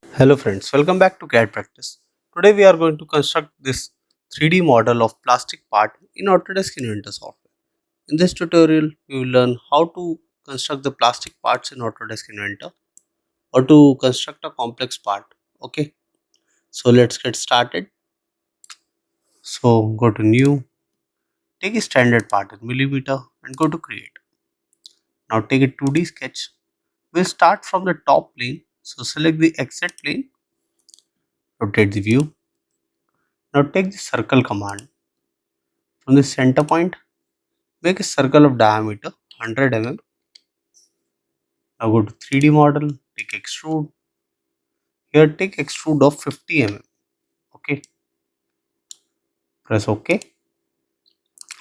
Hello friends, welcome back to CAD practice. Today we are going to construct this 3D model of plastic part in Autodesk Inventor software. In this tutorial, we will learn how to construct the plastic parts in Autodesk Inventor or to construct a complex part. Okay, so let's get started. So go to new, take a standard part in millimeter and go to create. Now take a 2D sketch. We'll start from the top plane. So select the exit plane, rotate the view. Now take the circle command. From the center point, make a circle of diameter 100 mm. Now go to 3D model, take extrude. Here take extrude of 50 mm. Okay, press OK.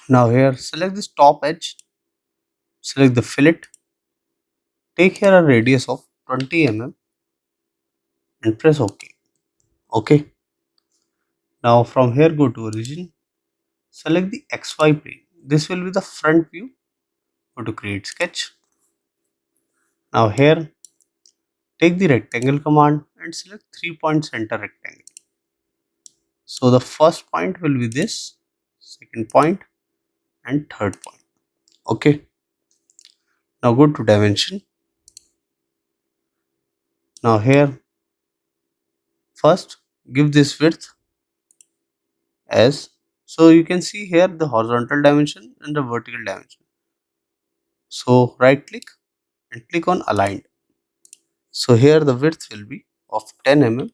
Now here select this top edge, select the fillet. Take here a radius of 20 mm and press OK. Okay. Now from here go to origin, select the XY plane. This will be the front view. Go to create sketch. Now here take the rectangle command and select 3-point center rectangle. So the first point will be this, second point and third point. Okay, now go to dimension. Now here first give this width as, so you can see here the horizontal dimension and the vertical dimension. So right click and click on aligned. So here the width will be of 10 mm.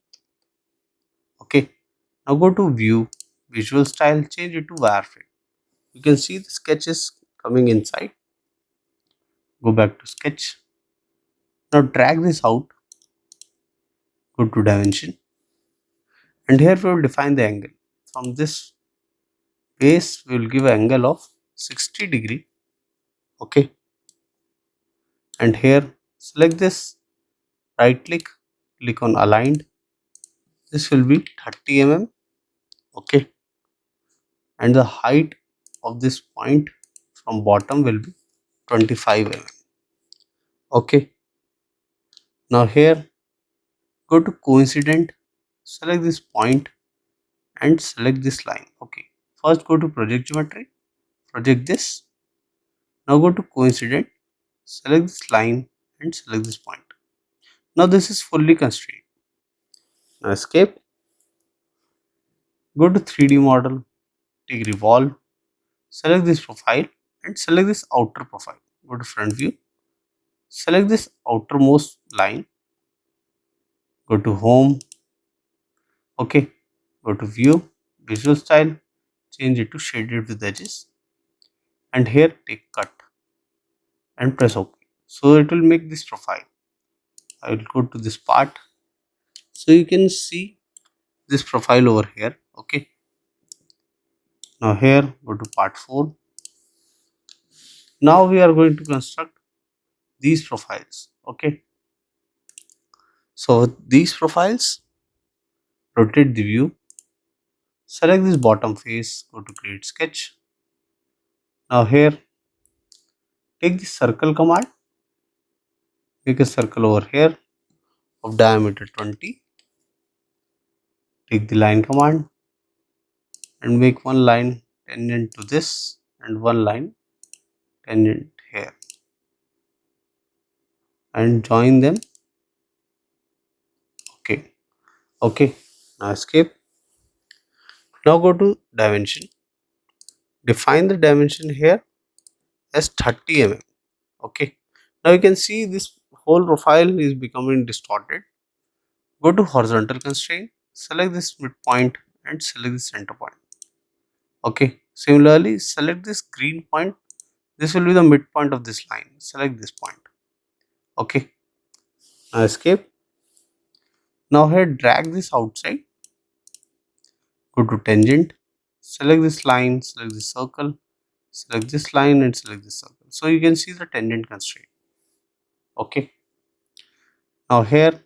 Okay, now go to view, visual style, change it to wireframe. You can see the sketch is coming inside. Go back to sketch. Now drag this out, go to dimension, and here we will define the angle. From this base we will give an angle of 60 degree. Okay, and here select this, right click, click on aligned. This will be 30 mm. Okay, and the height of this point from bottom will be 25 mm. Okay, now here go to coincident, select this point and select this line. Okay, first go to project geometry, project this. Now go to coincident, select this line and select this point. Now this is fully constrained. Now escape, go to 3D model, take revolve, select this profile and select this outer profile. Go to front view, select this outermost line, go to home. Okay, go to view, visual style, change it to shaded with edges, and here take cut and press OK. So it will make this profile. I will go to this part, so you can see this profile over here. Okay, now here go to part 4. Now we are going to construct these profiles. Okay, so these profiles, rotate the view, select this bottom face, go to create sketch. Now here take the circle command, make a circle over here of diameter 20. Take the line command and make one line tangent to this and one line tangent here and join them. Okay, okay, now escape. Now go to dimension, define the dimension here as 30 mm. Okay, now you can see this whole profile is becoming distorted. Go to horizontal constraint, select this midpoint and select the center point. Okay, similarly select this green point. This will be the midpoint of this line. Select this point. Okay, now escape. Now here drag this outside. Go to tangent. Select this line. Select this circle. Select this line and select this circle. So you can see the tangent constraint. Okay. Now here,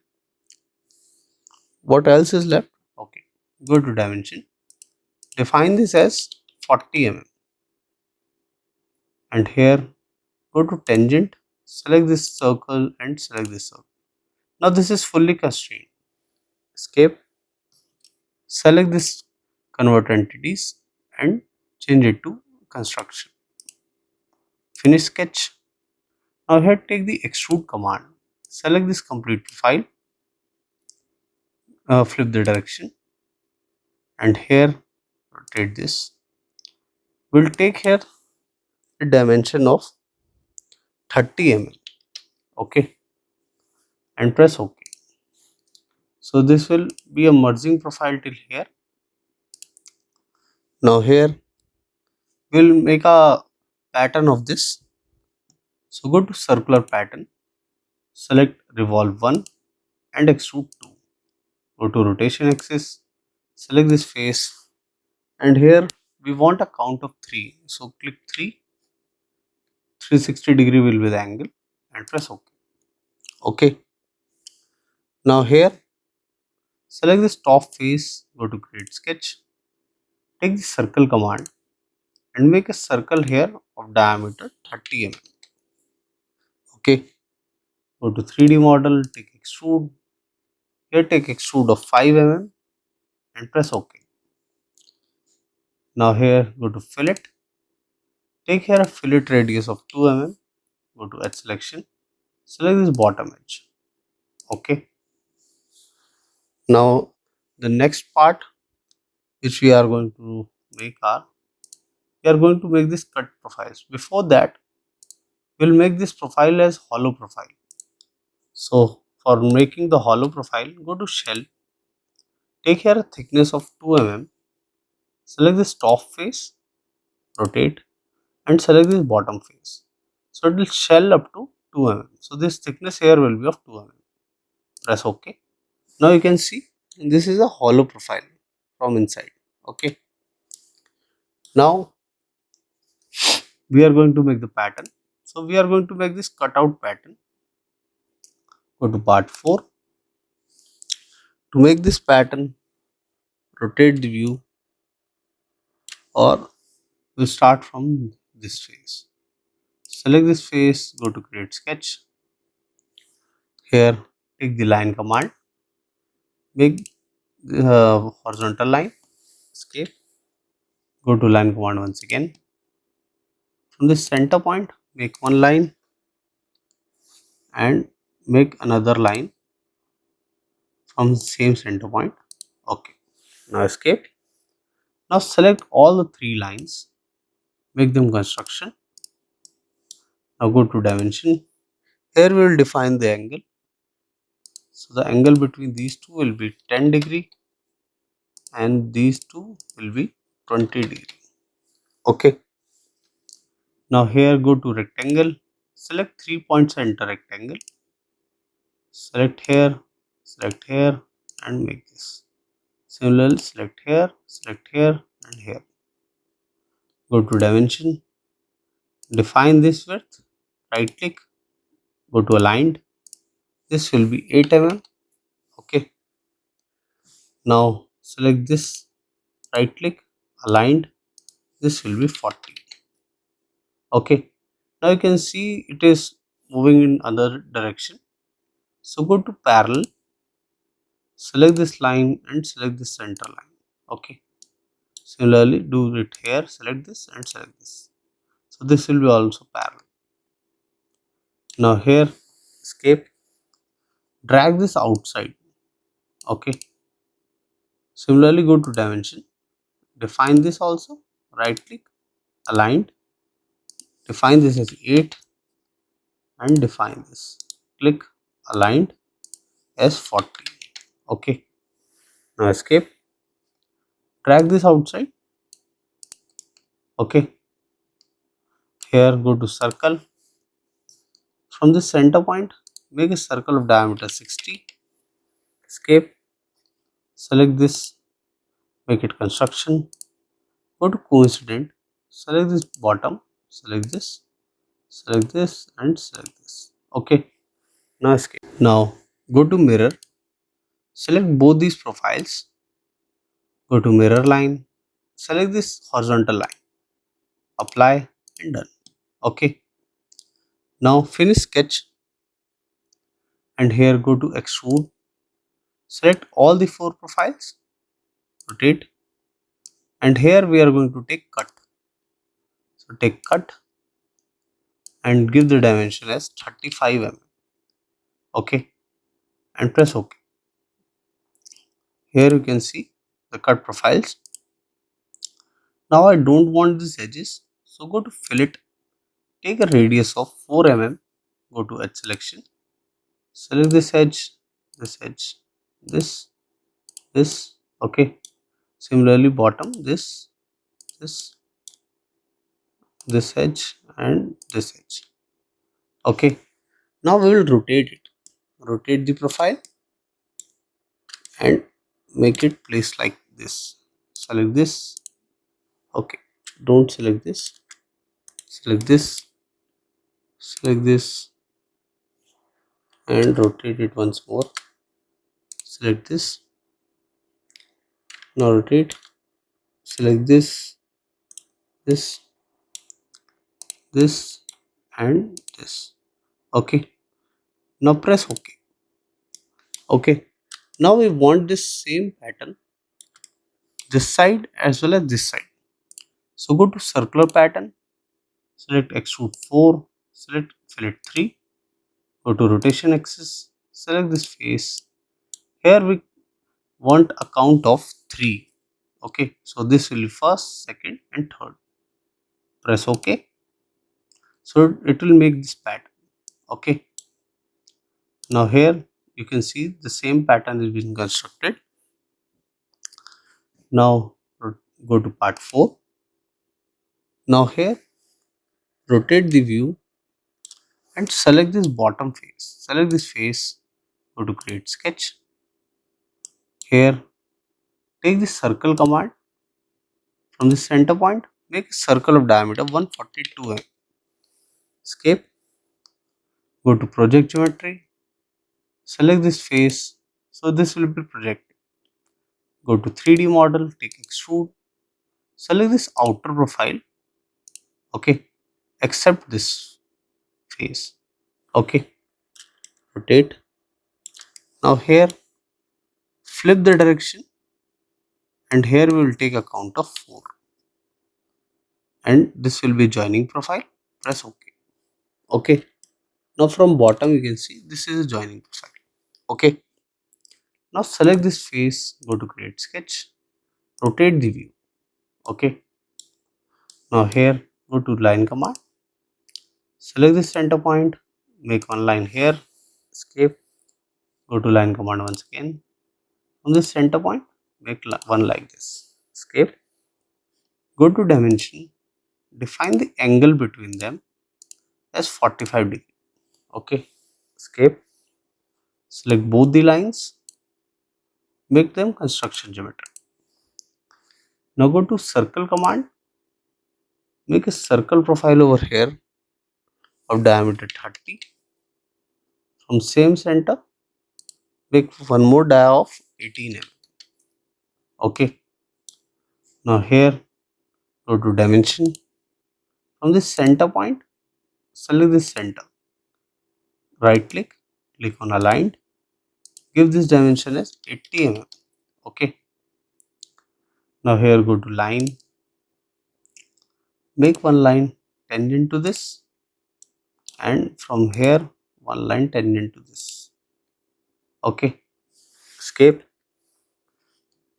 what else is left? Okay. Go to dimension. Define this as 40 mm. And here, go to tangent. Select this circle and select this circle. Now this is fully constrained. escape, select this convert entities and change it to construction. Finish sketch. Now here take the extrude command, select this complete profile, flip the direction, and here rotate this. We'll take here a dimension of 30 mm, okay, and press OK. So this will be a merging profile till here. Now here we'll make a pattern of this. So go to circular pattern, select revolve 1 and extrude 2. Go to rotation axis, select this face, and here we want a count of 3. So click 3, 360 degree will be the angle, and press OK. Okay. Now here select this top face, go to create sketch, take the circle command and make a circle here of diameter 30 mm. Okay. Go to 3D model, take extrude. Here take extrude of 5 mm and press OK. Now here go to fillet. Take here a fillet radius of 2 mm. Go to edge selection. Select this bottom edge. Okay. Now the next part which we are going to make we are going to make this cut profiles. Before that, we'll make this profile as hollow profile. So for making the hollow profile, go to shell. Take here a thickness of 2 mm. Select this top face, rotate, and select this bottom face. So it will shell up to 2 mm. So this thickness here will be of 2 mm. Press OK. Now you can see this is a hollow profile from inside. Okay. Now we are going to make the pattern. So we are going to make this cutout pattern. Go to part 4. To make this pattern, rotate the view, or we'll start from this face. Select this face, go to create sketch. Here take the line command, make the horizontal line, escape, go to line command once again. From the center point, make one line and make another line from the same center point. Okay. Now escape. Now select all the 3 lines, make them construction. Now go to dimension. Here we will define the angle. So the angle between these two will be 10 degree and these two will be 20 degree. Okay. Now here go to rectangle. Select 3 points, enter rectangle. Select here and make this. Similarly select here and here. Go to dimension. Define this width. Right click. Go to aligned. This will be 8 mm. Okay. Now select this, right click, aligned. This will be 40. Okay. Now you can see it is moving in other direction. So go to parallel, select this line and select this center line. Okay. Similarly do it here, select this and select this. So this will be also parallel. Now here escape, drag this outside. Okay. Similarly go to dimension, define this also, right click, aligned, define this as 8 and define this, click, aligned as 40. Okay. Now escape, drag this outside. Okay. Here go to circle. From the center point, make a circle of diameter 60. Escape, select this, make it construction. Go to coincident, select this bottom, select this and select this. Okay. Now escape. Now go to mirror, select both these profiles, go to mirror line, select this horizontal line, apply and done. Okay. Now finish sketch and here go to extrude, Select all the 4 profiles, rotate, and here we are going to take cut. So take cut and give the dimension as 35 mm. Okay, and press OK. Here you can see the cut profiles. Now I don't want these edges, so go to fillet, take a radius of 4 mm, go to edge selection, select this edge, this, okay. Similarly bottom, this edge and this edge. Okay, now we will rotate it. Rotate the profile and make it place like this. Select this. Okay, don't select this. Select this. Select this and rotate it once more. Select this. Now rotate. Select this, this and this. Okay, now press OK. Okay, now we want this same pattern this side as well as this side. So go to circular pattern, select extrude 4, select fillet 3, go to rotation axis, select this face. Here we want a count of 3. Okay, so this will be first, second and third. Press OK. So it will make this pattern. Okay, now here you can see the same pattern is being constructed. Now go to part 4. Now here rotate the view and select this bottom face. Select this face, go to create sketch. Here take the circle command. From the center point, make a circle of diameter 142 mm. Escape. Go to project geometry. Select this face. So this will be projected. Go to 3D model. Take extrude. Select this outer profile. Okay. Except this face. Okay. Rotate. Now here flip the direction. And here we will take a count of 4. And this will be joining profile. Press OK. Okay. Now from bottom you can see this is a joining profile. Okay. Now select this face, go to create sketch, rotate the view. Okay. Now here go to line command, select the center point, make one line here, escape, go to line command once again. From this center point, make one like this, escape, go to dimension, define the angle between them as 45 degree. Okay, escape, select both the lines, make them construction geometry. Now go to circle command, make a circle profile over here of diameter 30. From same center, make one more dia of 18 mm. Okay. Now here go to dimension. From this center point, select this center. Right click, click on aligned. Give this dimension as 80 mm. Okay. Now here go to line. Make one line tangent to this, and from here one line tangent to this. Okay. Escape.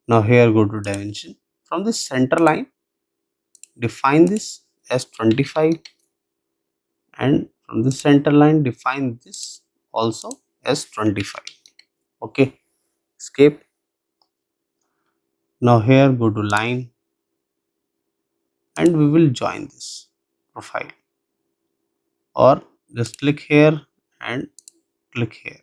Now here go to dimension. From this center line, define this as 25, and from this center line define this also as 25. Okay, escape. Now here go to line and we will join this profile, or just click here and click here.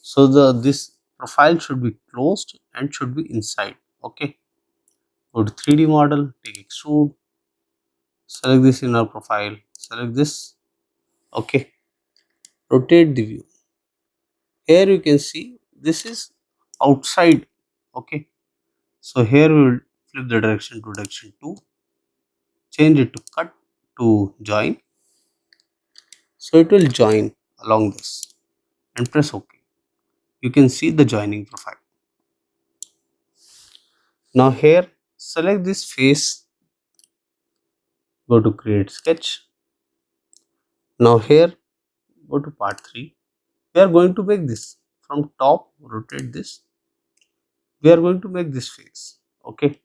So this profile should be closed and should be inside. Okay, go to 3D model, take extrude, select this inner profile, select this. Okay, rotate the view. Here you can see this is outside. Okay, so here we will flip the direction to direction 2, change it to cut to join. So it will join along this and press OK. you can see the joining profile. Now here, select this face, go to create sketch. Now here, go to part 3. We are going to make this from top, rotate this. We are going to make this face. Okay,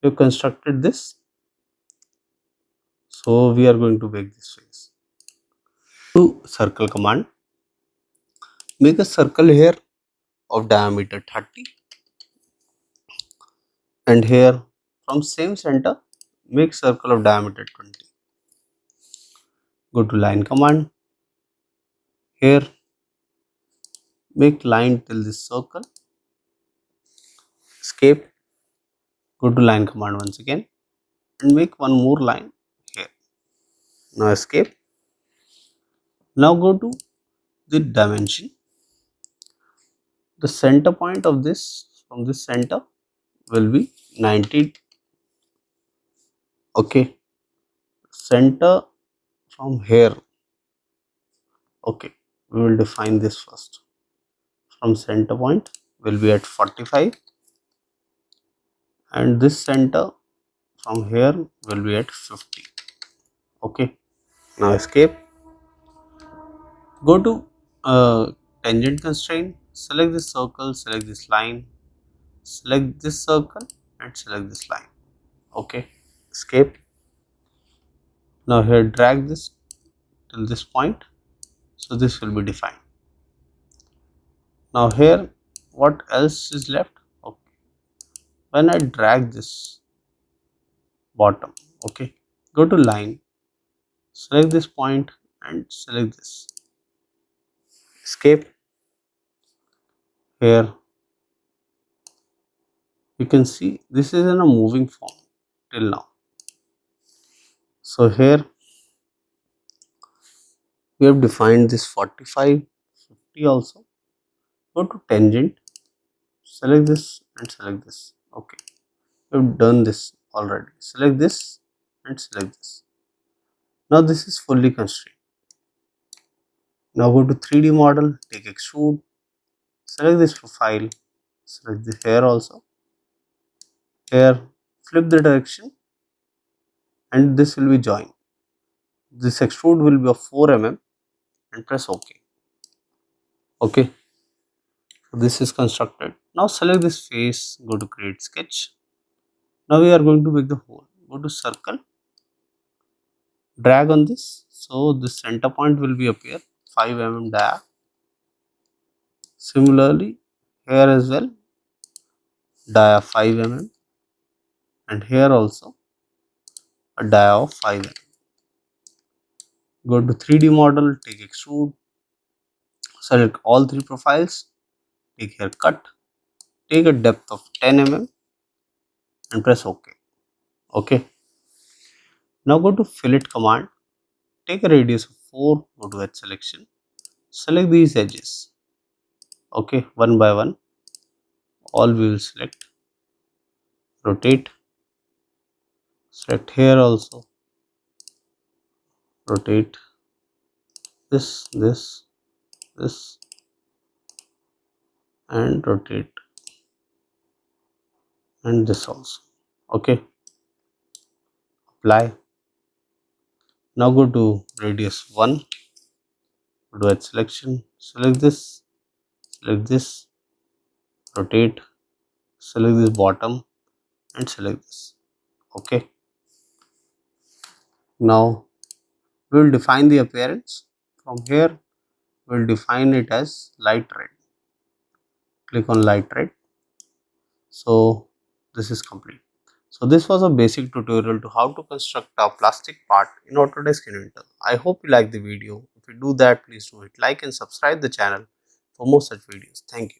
you constructed this, so we are going to make this face. To circle command, make a circle here of diameter 30, and here from same center make circle of diameter 20. Go to line command, here make line till this circle, escape, go to line command once again and make one more line here. Now escape. Now go to the dimension. The center point of this, from this center, will be 90. Okay, center from here. Okay, we will define this first. From center point will be at 45, and this center from here will be at 50. Okay, now escape. Go to tangent constraint, select this circle, select this line, select this circle and select this line. Okay, escape. Now here drag this till this point, so this will be defined. Now here what else is left? Okay, when I drag this bottom, okay, go to line, select this point and select this, escape. Here you can see this is in a moving form till now. So here we have defined this 45, 50 also. Go to tangent, select this and select this. Okay, we have done this already. Select this and select this. Now this is fully constrained. Now go to 3D model, take extrude, select this profile, select this here also. Here flip the direction and this will be joined. This extrude will be of 4 mm and press OK. Okay, so this is constructed. Now select this face, go to create sketch. Now we are going to make the hole. Go to circle, drag on this, so this center point will be up here, 5 mm dia. Similarly here as well, dia 5 mm, and here also a dia of 5 mm. Go to 3D model, take extrude, select all 3 profiles, take here cut, take a depth of 10 mm and press OK. Okay. Now go to fillet command, take a radius of 4, go to edge selection, select these edges. Okay, one by one, all we will select, rotate, select here also, rotate this, and rotate, and this also. Okay, apply. Now go to radius 1, go to edge selection, select this, rotate, select this bottom and select this. Okay, now we will define the appearance. From here we will define it as light red. Click on light red. So this is complete. So this was a basic tutorial to how to construct a plastic part in Autodesk Inventor. I hope you like the video. If you do that, please do hit like and subscribe the channel for more such videos. Thank you.